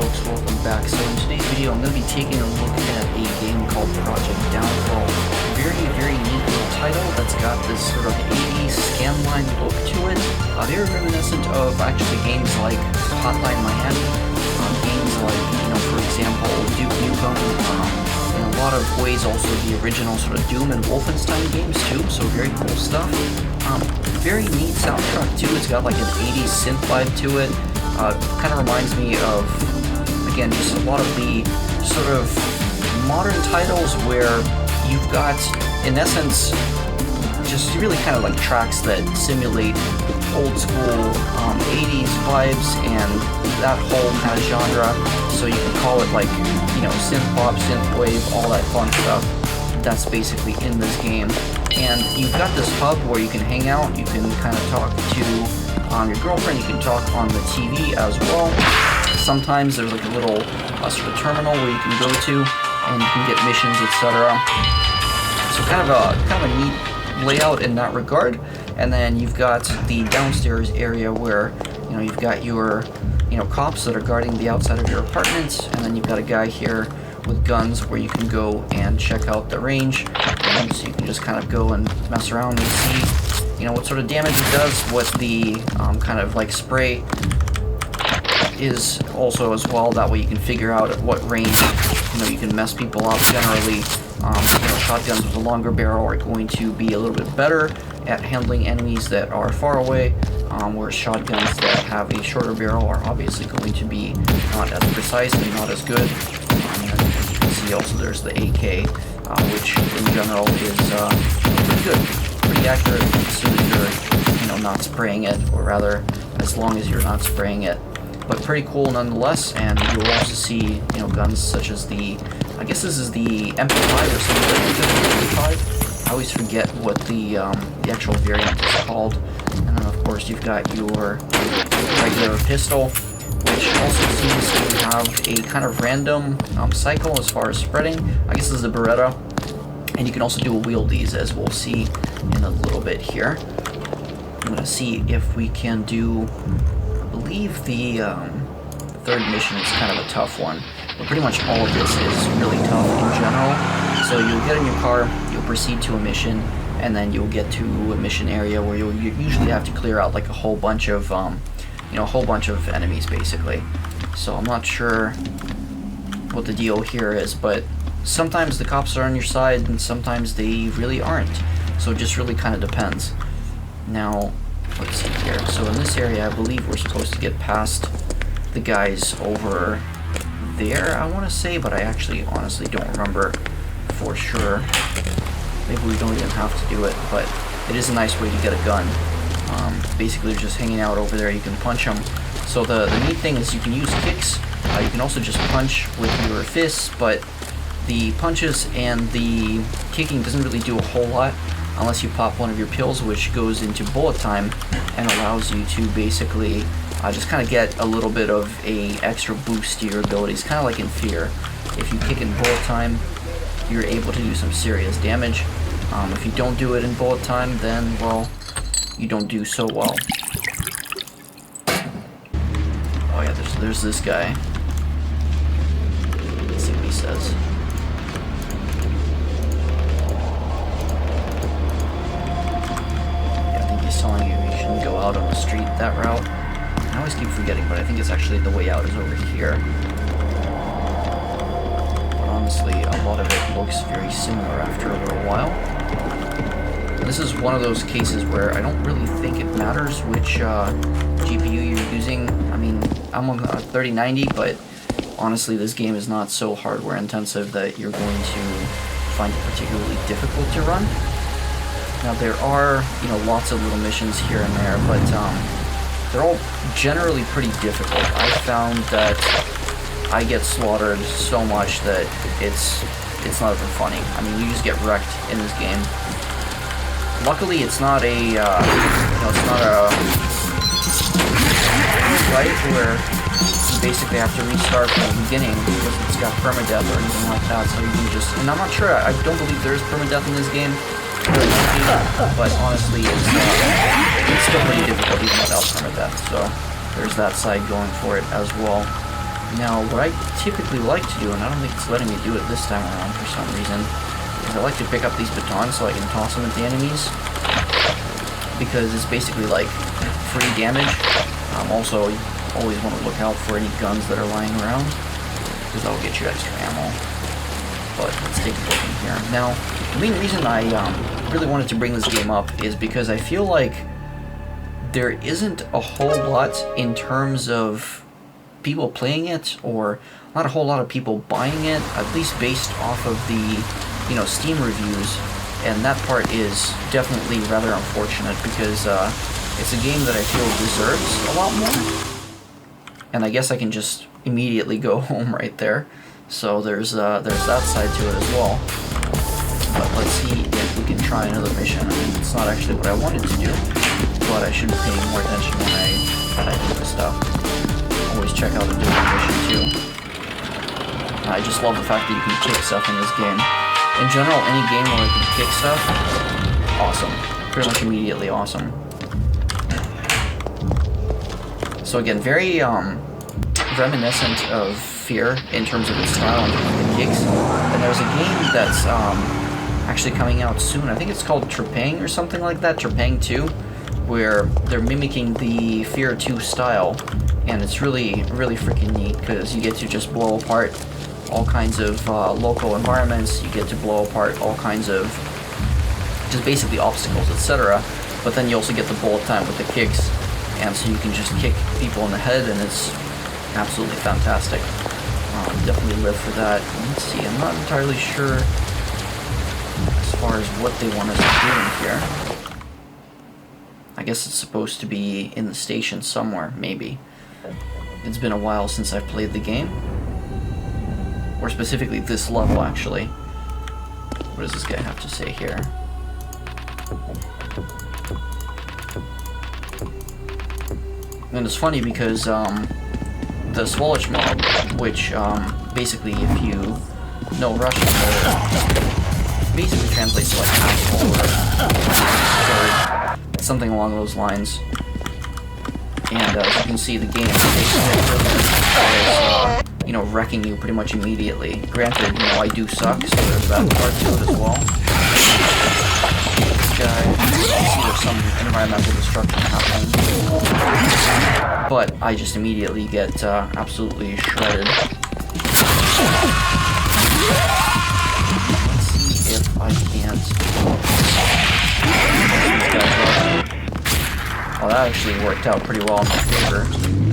folks, welcome back. So in today's video I'm going to be taking a look at a game called Project Downfall. Very neat little title that's got this sort of 80s scanline look to it. Very reminiscent of actually games like Hotline Miami, games like, for example, Duke Nukem, in a lot of ways also the original sort of Doom and Wolfenstein games too, so very cool stuff. Very neat soundtrack too, it's got like an 80s synth vibe to it. Kind of reminds me of, again, just a lot of the sort of modern titles where you've got, in essence, just really kind of like tracks that simulate old school 80s vibes and that whole kind of genre. So you can call it like, synth pop, synth wave, all that fun stuff. That's basically in this game. And you've got this hub where you can hang out, you can kind of talk to your girlfriend, you can talk on the TV as well. Sometimes there's like a little sort of terminal where you can go to and you can get missions, etc. So kind of a neat layout in that regard. And then you've got the downstairs area where you've got your cops that are guarding the outside of your apartment, and then you've got a guy here with guns where you can go and check out the range, and so you can just kind of go and mess around and see what sort of damage it does, what the kind of like spray is also as well. That way you can figure out at what range you can mess people up. Generally, shotguns with a longer barrel are going to be a little bit better at handling enemies that are far away, whereas shotguns that have a shorter barrel are obviously going to be not as precise and not as good. You can see also there's the AK, which in general is pretty good, pretty accurate as soon as you're not spraying it, or rather as long as you're not spraying it. But pretty cool nonetheless. And you'll also see guns such as the, I guess this is the MP5 or something like that. MP5. I always forget what the actual variant is called. And then of course you've got your regular pistol, which also seems to have a kind of random cycle as far as spreading. I guess this is a Beretta, and you can also do wieldies, as we'll see in a little bit here. I'm gonna see if we can do, I believe the third mission is kind of a tough one, but pretty much all of this is really tough in general. So you'll get in your car, you'll proceed to a mission, and then you'll get to a mission area where you usually have to clear out like a whole bunch of enemies basically. So I'm not sure what the deal here is, but sometimes the cops are on your side and sometimes they really aren't. So it just really kind of depends. Now, let's see here. So in this area, I believe we're supposed to get past the guys over there, I want to say, but I actually honestly don't remember for sure. Maybe we don't even have to do it, but it is a nice way to get a gun. Basically just hanging out over there, you can punch them. So the neat thing is you can use kicks, you can also just punch with your fists, but the punches and the kicking doesn't really do a whole lot unless you pop one of your pills, which goes into bullet time and allows you to basically just kind of get a little bit of a extra boost to your abilities, kind of like in F.E.A.R. If you kick in bullet time, you're able to do some serious damage. If you don't do it in bullet time, then, well, you don't do so well. Oh yeah, there's this guy. Let's see what he says. Yeah, I think he's telling you shouldn't go out on the street that route. I always keep forgetting, but I think it's actually the way out is over here. But honestly, a lot of it looks very similar after a little while. This is one of those cases where I don't really think it matters which GPU you're using. I mean, I'm on a 3090, but honestly this game is not so hardware intensive that you're going to find it particularly difficult to run. Now there are, lots of little missions here and there, but they're all generally pretty difficult. I found that I get slaughtered so much that it's not even funny. I mean, you just get wrecked in this game. Luckily, it's not a, it's not a fight where you basically have to restart from the beginning because it's got permadeath or anything like that. So you can just, and I'm not sure, I don't believe there is permadeath in this game, but honestly, it's still pretty difficult even without permadeath. So there's that side going for it as well. Now, what I typically like to do, and I don't think it's letting me do it this time around for some reason, is I like to pick up these batons so I can toss them at the enemies, because it's basically like free damage. Also, you always want to look out for any guns that are lying around, because that'll get you extra ammo. But let's take a look in here. Now, the main reason I really wanted to bring this game up is because I feel like there isn't a whole lot in terms of people playing it, or not a whole lot of people buying it, at least based off of the, you know, Steam reviews, and that part is definitely rather unfortunate, because it's a game that I feel deserves a lot more. And I guess I can just immediately go home right there. So there's that side to it as well. But let's see if we can try another mission. I mean, it's not actually what I wanted to do, but I should be paying more attention when I do this stuff. Always check out a different mission too. I just love the fact that you can kick stuff in this game. In general, any game where I can kick stuff, awesome. Pretty much immediately awesome. So again, very reminiscent of F.E.A.R. in terms of its style and the kicks. And there's a game that's actually coming out soon. I think it's called Trepang or something like that, Trepang 2, where they're mimicking the F.E.A.R. 2 style, and it's really, really freaking neat, because you get to just blow apart all kinds of local environments, you get to blow apart all kinds of just basically obstacles, etc. But then you also get the bullet time with the kicks, and so you can just kick people in the head, and it's absolutely fantastic. Definitely live for that. Let's see, I'm not entirely sure as far as what they want us to do in here. I guess it's supposed to be in the station somewhere, maybe. It's been a while since I've played the game. Or specifically this level, actually. What does this guy have to say here? And it's funny because the Swollich mob, which basically, if you know Russian, basically translates to like asshole or something along those lines. And as you can see, the game is, you know, wrecking you pretty much immediately. Granted, you know, I do suck, so there's that part to it as well. This guy, you see there's some environmental destruction happening, but I just immediately get absolutely shredded. Let's see if I can't. Well, that actually worked out pretty well in my favor.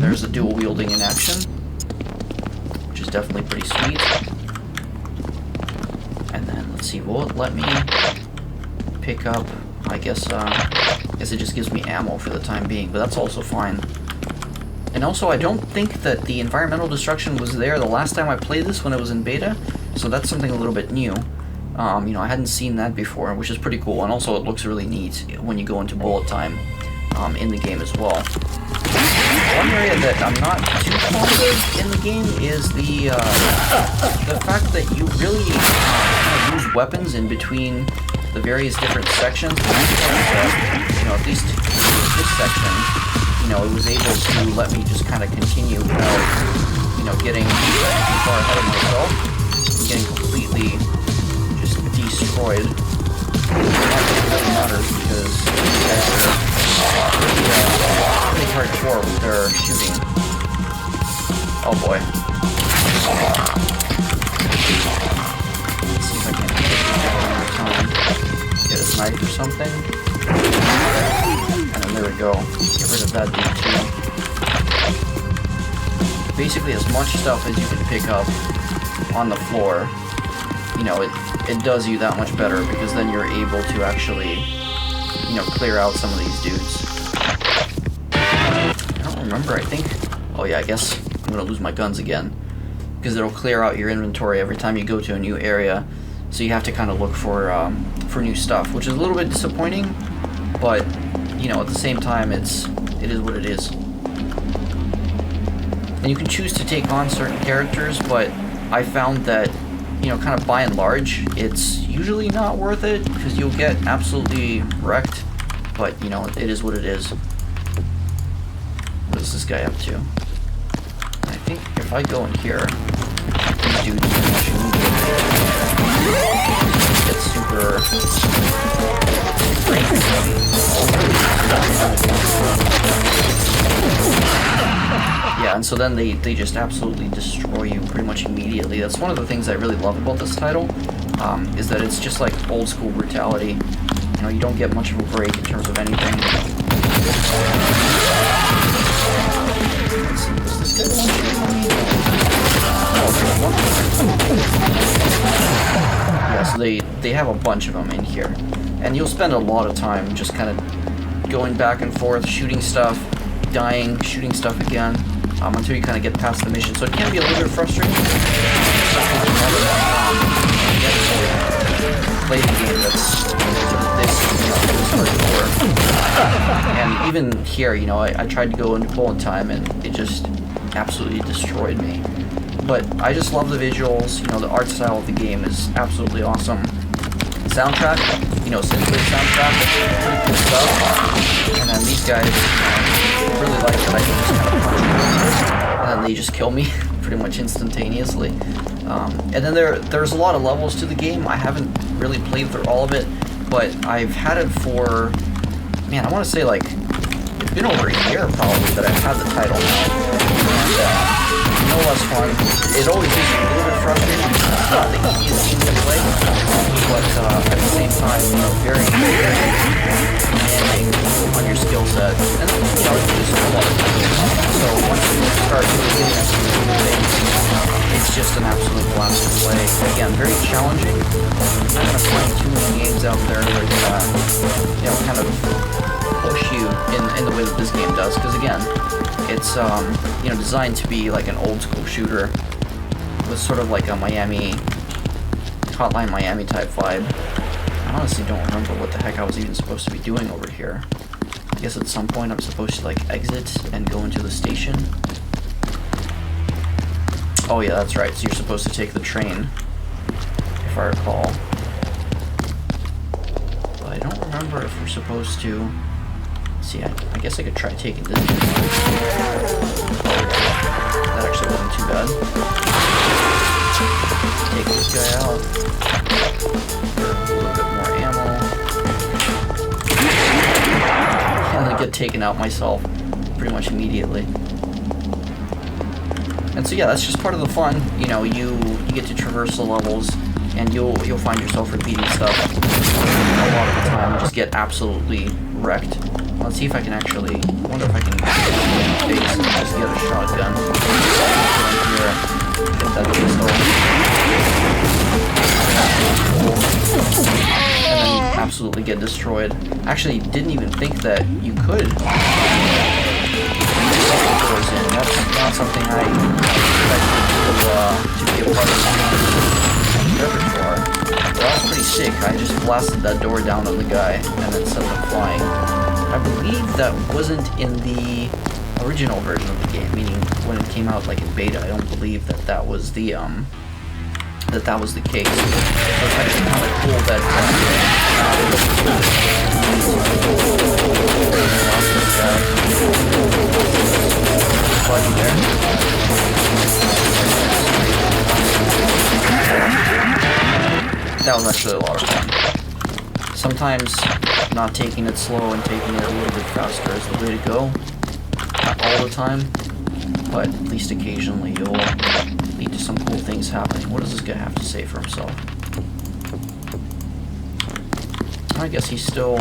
There's the dual wielding in action, which is definitely pretty sweet. And then let's see, will it let me pick up? I guess it just gives me ammo for the time being, but that's also fine. And also, I don't think that the environmental destruction was there the last time I played this when it was in beta, so that's something a little bit new. You know, I hadn't seen that before, which is pretty cool, and also it looks really neat when you go into bullet time in the game as well. One area that I'm not too fond of in the game is the fact that you really kind of use weapons in between the various different sections. You know, at least this section, you know, it was able to let me just kind of continue without, you know, getting too far ahead of myself, getting completely just destroyed. That really matters because these guys are pretty hardcore with their shooting. Oh boy. Let's see if I can get it one more time. Get a knife or something. And then there we go. Get rid of that dude too. Basically, as much stuff as you can pick up on the floor, you know, it does you that much better, because then you're able to actually, you know, clear out some of these dudes. I don't remember, I think... Oh yeah, I guess I'm gonna lose my guns again, because it'll clear out your inventory every time you go to a new area, so you have to kind of look for new stuff, which is a little bit disappointing, but, you know, at the same time, it is what it is. And you can choose to take on certain characters, but I found that, you know, kind of by and large, it's usually not worth it, because you'll get absolutely wrecked, but, you know, it is what it is. What is this guy up to? I think if if I go in here, these dudes pretty much immediately get super yeah, and so then they just absolutely destroy you pretty much immediately. That's one of the things I really love about this title, is that it's just like old school brutality. You know, you don't get much of a break in terms of anything. Let's see, was this guy yeah, so they have a bunch of them in here. And you'll spend a lot of time just kind of going back and forth, shooting stuff, dying, shooting stuff again, until you kind of get past the mission. So it can be a little bit frustrating. Play the game that's this hardcore. And even here, you know, I tried to go into bullet time and it just absolutely destroyed me. But I just love the visuals. You know, the art style of the game is absolutely awesome. Soundtrack, you know, synthwave soundtrack, pretty cool stuff. And then these guys really like that I can just kind of punch them, and then they just kill me pretty much instantaneously. And then there's a lot of levels to the game. I haven't really played through all of it, but I've had it for, man, I want to say like, it's been over a year probably that I've had the title now. And no less fun. It always is a little bit frustrating because it's not the easiest game to play, but at the same time, you know, very, very demanding on your skill set. And, you know, it's just a lot of fun. So once you start really getting into the things, it's just an absolute blast to play. Again, very challenging. I'm not going to find too many games out there that, you know, kind of push you in the way that this game does. Because again, it's you know, designed to be like an old school shooter with sort of like a Miami, Hotline Miami type vibe. I honestly don't remember what the heck I was even supposed to be doing over here. I guess at some point I'm supposed to like exit and go into the station. Oh yeah, that's right, so you're supposed to take the train, if I recall. But I don't remember if we're supposed to... See, I guess I could try taking this. That actually wasn't too bad. Take this guy out. For a little bit more ammo. And then get taken out myself pretty much immediately. And so yeah, that's just part of the fun. You know, you get to traverse the levels, and you'll find yourself repeating stuff a lot of the time. Just get absolutely wrecked. Let's see if I can actually, I wonder if I can just get a shotgun. Here, get that pistol. And then absolutely get destroyed. Actually, didn't even think that you could. That's not something I expected to be a part of the repertoire. But that was pretty sick. I just blasted that door down on the guy and then sent them flying. I believe that wasn't in the original version of the game, meaning when it came out like in beta. I don't believe that was the that was the case. So it's actually kind of cool that that was actually a lot of fun. Sometimes not taking it slow and taking it a little bit faster is the way to go. Not all the time, but at least occasionally you'll lead to some cool things happening. What does this guy have to say for himself? I guess he's still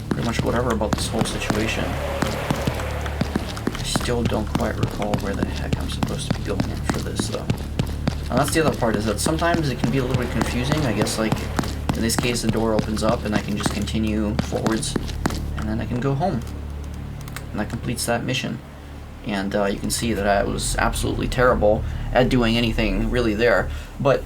pretty much whatever about this whole situation. I still don't quite recall where the heck I'm supposed to be going for this though. And that's the other part, is that sometimes it can be a little bit confusing. I guess like in this case the door opens up and I can just continue forwards and then I can go home. And that completes that mission. And you can see that I was absolutely terrible at doing anything really there. But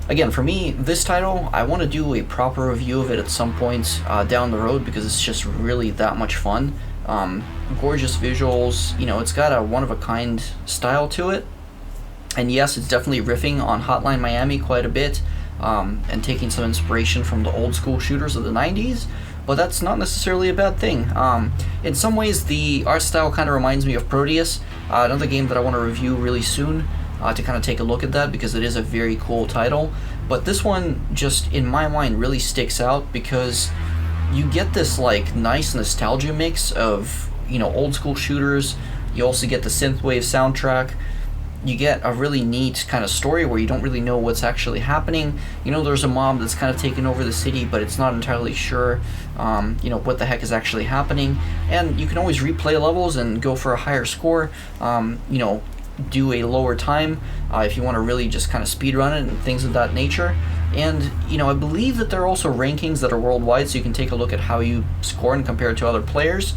again, for me, this title, I want to do a proper review of it at some point down the road because it's just really that much fun. Gorgeous visuals, you know, it's got a one-of-a-kind style to it. And yes, it's definitely riffing on Hotline Miami quite a bit and taking some inspiration from the old school shooters of the 90s. but that's not necessarily a bad thing. In some ways, the art style kind of reminds me of Proteus, another game that I want to review really soon, to kind of take a look at that, because it is a very cool title. But this one, just in my mind, really sticks out because you get this like nice nostalgia mix of, you know, old school shooters. You also get the synthwave soundtrack. You get a really neat kind of story where you don't really know what's actually happening. You know, there's a mob that's kind of taken over the city, but it's not entirely sure, you know, what the heck is actually happening. And you can always replay levels and go for a higher score, you know, do a lower time if you want to really just kind of speed run it and things of that nature. And, you know, I believe that there are also rankings that are worldwide, so you can take a look at how you score and compare it to other players.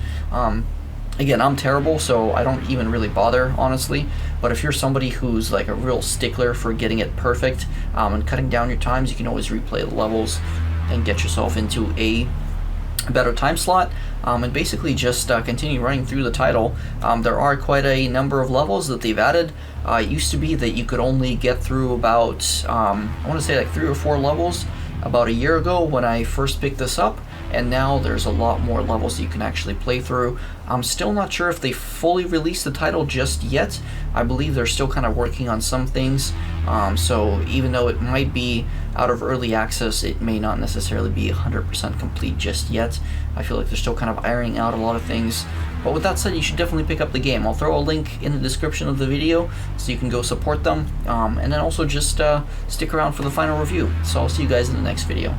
Again, I'm terrible, so I don't even really bother, honestly. But if you're somebody who's like a real stickler for getting it perfect and cutting down your times, you can always replay the levels and get yourself into a better time slot, and basically just continue running through the title. There are quite a number of levels that they've added. It used to be that you could only get through about, I want to say like 3 or 4 levels about a year ago when I first picked this up, and now there's a lot more levels that you can actually play through. I'm still not sure if they fully released the title just yet. I believe they're still kind of working on some things, so even though it might be out of early access, it may not necessarily be 100% complete just yet. I feel like they're still kind of ironing out a lot of things. But with that said, you should definitely pick up the game. I'll throw a link in the description of the video so you can go support them, and then also just stick around for the final review. So I'll see you guys in the next video.